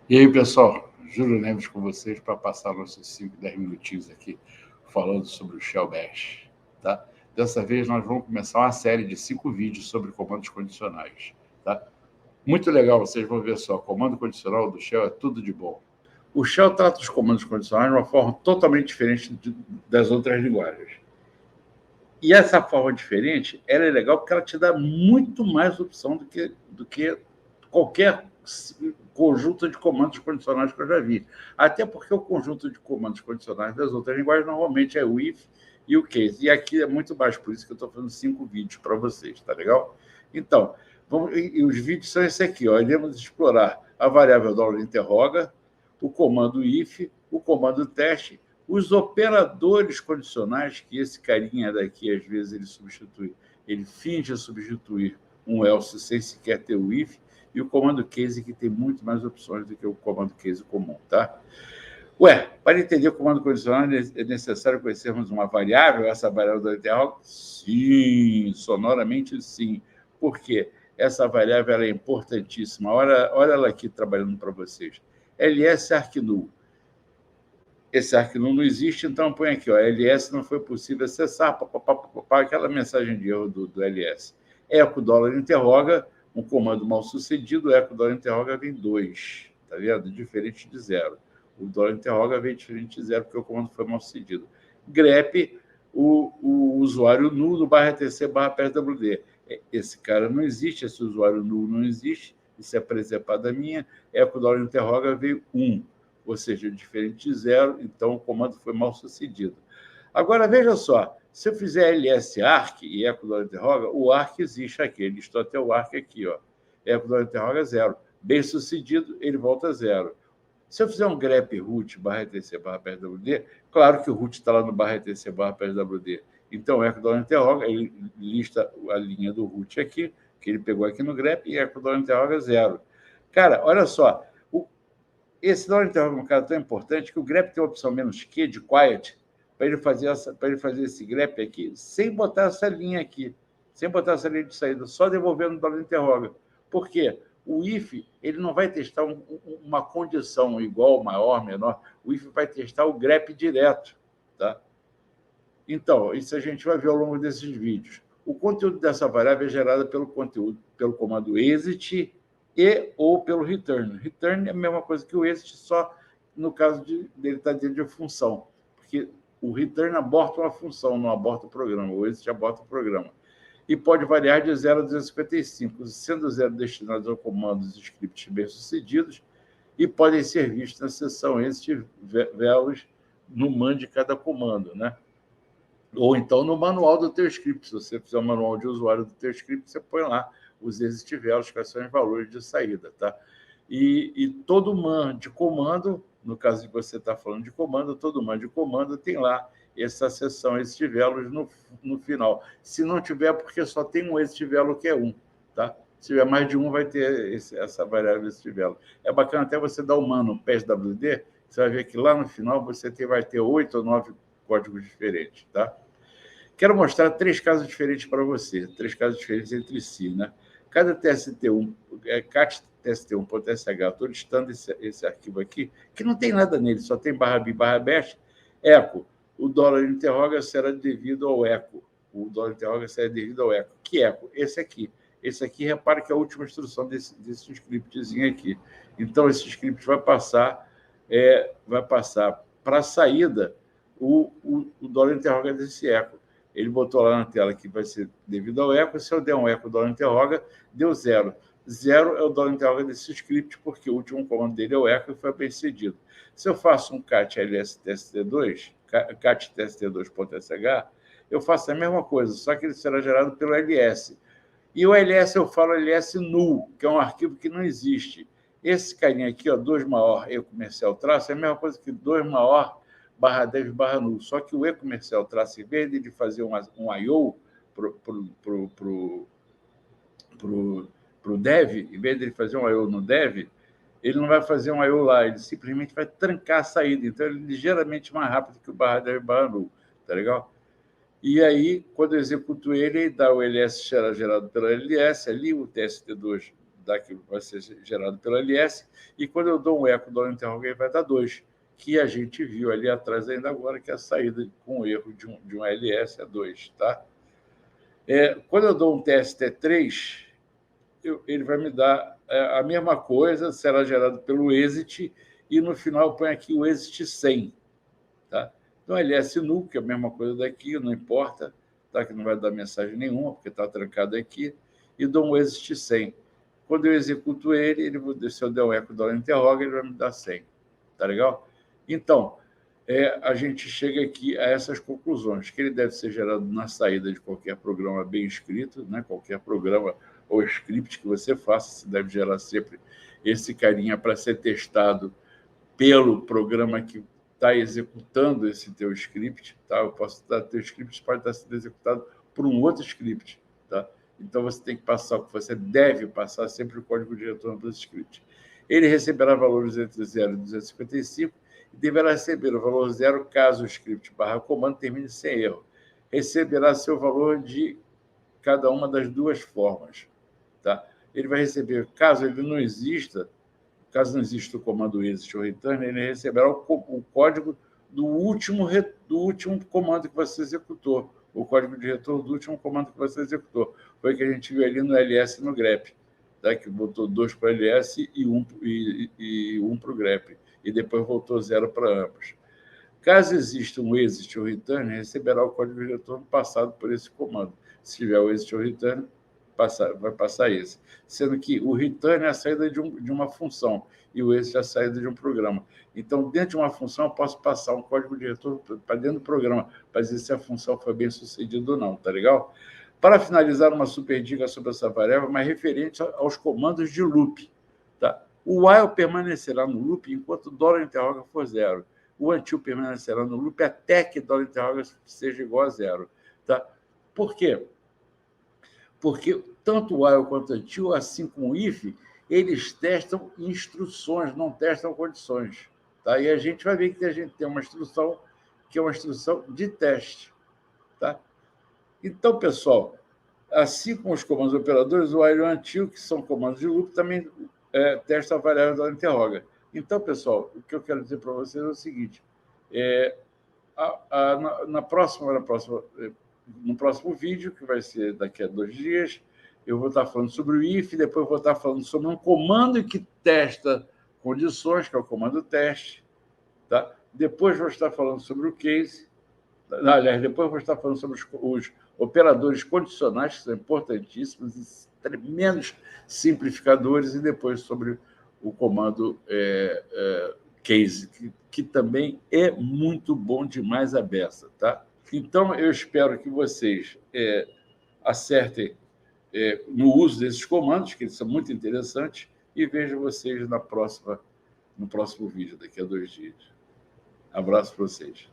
E aí, pessoal, Júlio Neves com vocês para passar nossos 5, 10 minutinhos aqui falando sobre o Shell Bash. Tá? Dessa vez nós vamos começar uma série de 5 vídeos sobre comandos condicionais. Tá? Muito legal, vocês vão ver só, comando condicional do Shell é tudo de bom. O Shell trata os comandos condicionais de uma forma totalmente diferente das outras linguagens. E essa forma diferente, ela é legal porque ela te dá muito mais opção do que qualquer conjunto de comandos condicionais que eu já vi. Até porque o conjunto de comandos condicionais das outras linguagens normalmente é o if e o case. E aqui é muito baixo, por isso que eu estou fazendo 5 vídeos para vocês, tá legal? Então, e os vídeos são esse aqui, ó. Iremos explorar a variável $interroga, o comando if, o comando teste, os operadores condicionais, que esse carinha daqui, às vezes, ele substitui, ele finge substituir um else sem sequer ter o if, e o comando case, que tem muito mais opções do que o comando case comum, tá? Ué, para entender o comando condicional, é necessário conhecermos uma variável, essa variável do interroga? Sim, sonoramente sim. Por quê? Essa variável ela é importantíssima. Olha ela aqui trabalhando para vocês. ls arcnull. Esse arquinull não existe, então põe aqui, ó, ls não foi possível acessar, aquela mensagem de erro do ls. Eco $interroga, um comando mal sucedido, eco $interroga vem 2, tá vendo? Diferente de 0. O $interroga vem diferente de 0, porque o comando foi mal sucedido. grep, o usuário null do /etc/PSWD. Esse cara não existe, esse usuário null não existe, isso é presepada minha, eco $interroga veio 1. Ou seja, diferente de 0, então o comando foi mal sucedido. Agora, veja só, se eu fizer ls-arc e eco $interroga, o arc existe aqui, ele listou até o arc aqui, ó. Eco $interroga 0. Bem sucedido, ele volta a 0. Se eu fizer um grep root /etc/PSWD, claro que o root está lá no /etc/PSWD. Então, eco $interroga, ele lista a linha do root aqui, que ele pegou aqui no grep, e eco $interroga 0. Cara, olha só, esse $interroga é um cara tão importante que o grep tem a opção "-q" de quiet para ele fazer esse grep aqui, sem botar essa linha aqui, sem botar essa linha de saída, só devolvendo o $interroga. Por quê? O if ele não vai testar uma condição igual, maior, menor. O if vai testar o grep direto. Tá? Então, isso a gente vai ver ao longo desses vídeos. O conteúdo dessa variável é gerado pelo comando exit e ou pelo return. Return é a mesma coisa que o exit, só no caso dele estar dentro de função, porque o return aborta uma função, não aborta o programa. O exit aborta o programa. E pode variar de 0 a 255, sendo 0 destinados ao comandos e scripts bem-sucedidos, e podem ser vistos na seção exit velos no man de cada comando, né? Ou então no manual do teu script. Se você fizer o manual de usuário do teu script, você põe lá os exit velos, quais são os valores de saída, tá? E todo man de comando, no caso de você estar falando de comando, todo man de comando tem lá essa seção exit velos no final. Se não tiver, porque só tem um exit velo que é 1, tá? Se tiver mais de um, vai ter essa variável exit velo. É bacana até você dar o man no PSWD, você vai ver que lá no final você vai ter 8 ou 9 códigos diferentes, tá? Quero mostrar 3 casos diferentes para você, 3 casos diferentes entre si, né? Cada TST1, cat tst1.sh, estou listando esse arquivo aqui, que não tem nada nele, só tem /b/bash, eco, o $interroga será devido ao eco. O $interroga será devido ao eco. Que eco? Esse aqui. Esse aqui, repare que é a última instrução desse scriptzinho aqui. Então, esse script vai passar para a saída o $interroga desse eco. Ele botou lá na tela que vai ser devido ao eco. Se eu der um eco $interroga, deu 0. 0 é o $interroga desse script, porque o último comando dele é o eco e foi bem cedido. Se eu faço um cat lstst2, cat tst2.sh, eu faço a mesma coisa, só que ele será gerado pelo ls. E o ls eu falo ls null, que é um arquivo que não existe. Esse carinha aqui, ó, 2 maior e comercial traço, é a mesma coisa que 2 maior /dev /null. Só que o e comercial traço, em vez de fazer um I/O para o dev, em vez de ele fazer um I/O no dev, ele não vai fazer um I/O lá, ele simplesmente vai trancar a saída. Então, ele é ligeiramente mais rápido que o /dev /null. Tá legal? E aí, quando eu executo ele dá o ls gerado pela ls, ali o tst2 que vai ser gerado pelo ls, e quando eu dou um eco do interroga, ele vai dar 2, que a gente viu ali atrás ainda agora, que é a saída com o erro de um ls é 2. Tá? Quando eu dou um tst3, ele vai me dar a mesma coisa, será gerado pelo exit, e no final eu ponho aqui o exit 100. Tá? Então, ls null, que é a mesma coisa daqui, não importa, tá? Que não vai dar mensagem nenhuma, porque está trancado aqui, e dou um exit 100. Quando eu executo ele, se eu der um eco do interroga, ele vai me dar 100. Tá legal? Então, a gente chega aqui a essas conclusões, que ele deve ser gerado na saída de qualquer programa bem escrito, né? Qualquer programa ou script que você faça, você deve gerar sempre esse carinha para ser testado pelo programa que está executando esse teu script. Tá? Eu posso dar teu script, pode estar sendo executado por um outro script. Tá? Então, você tem que passar, você deve passar sempre o código de retorno para esse script. Ele receberá valores entre 0 e 255 e deverá receber o valor 0 caso o script /comando termine sem erro. Receberá seu valor de cada uma das duas formas. Tá? Ele vai receber, caso ele não exista, caso não exista o comando exit ou return, ele receberá o código do último comando que você executou, o código de retorno do último comando que você executou. Foi o que a gente viu ali no ls e no grep, tá? Que botou 2 para o ls e 1 para o grep, e depois voltou 0 para ambos. Caso exista um exit ou return, receberá o código de retorno passado por esse comando. Se tiver o exit ou return, vai passar esse. Sendo que o return é a saída de uma função e o exit é a saída de um programa. Então, dentro de uma função, eu posso passar um código de retorno para dentro do programa, para dizer se a função foi bem sucedida ou não. Tá legal? Para finalizar, uma super dica sobre essa variável, mas referente aos comandos de loop. Tá? O while permanecerá no loop enquanto o $interroga for 0. O until permanecerá no loop até que $interroga seja igual a 0. Tá? Por quê? Porque tanto o while quanto o until, assim como o if, eles testam instruções, não testam condições. Tá? E a gente vai ver que a gente tem uma instrução que é uma instrução de teste. Tá? Então, pessoal, assim como os comandos operadores, o while e o until, que são comandos de loop, também testam a variável do interroga. Então, pessoal, o que eu quero dizer para vocês é o seguinte: no próximo vídeo, que vai ser daqui a 2 dias, eu vou estar falando sobre o if, depois vou estar falando sobre um comando que testa condições, que é o comando teste. Tá? Depois vou estar falando sobre o case. Aliás, depois vou estar falando sobre os operadores condicionais, que são importantíssimos, tremendos simplificadores, e depois sobre o comando case, que também é muito bom demais a beça. Tá? Então, eu espero que vocês acertem no uso desses comandos, que eles são muito interessantes, e vejo vocês no próximo vídeo, daqui a 2 dias. Abraço para vocês.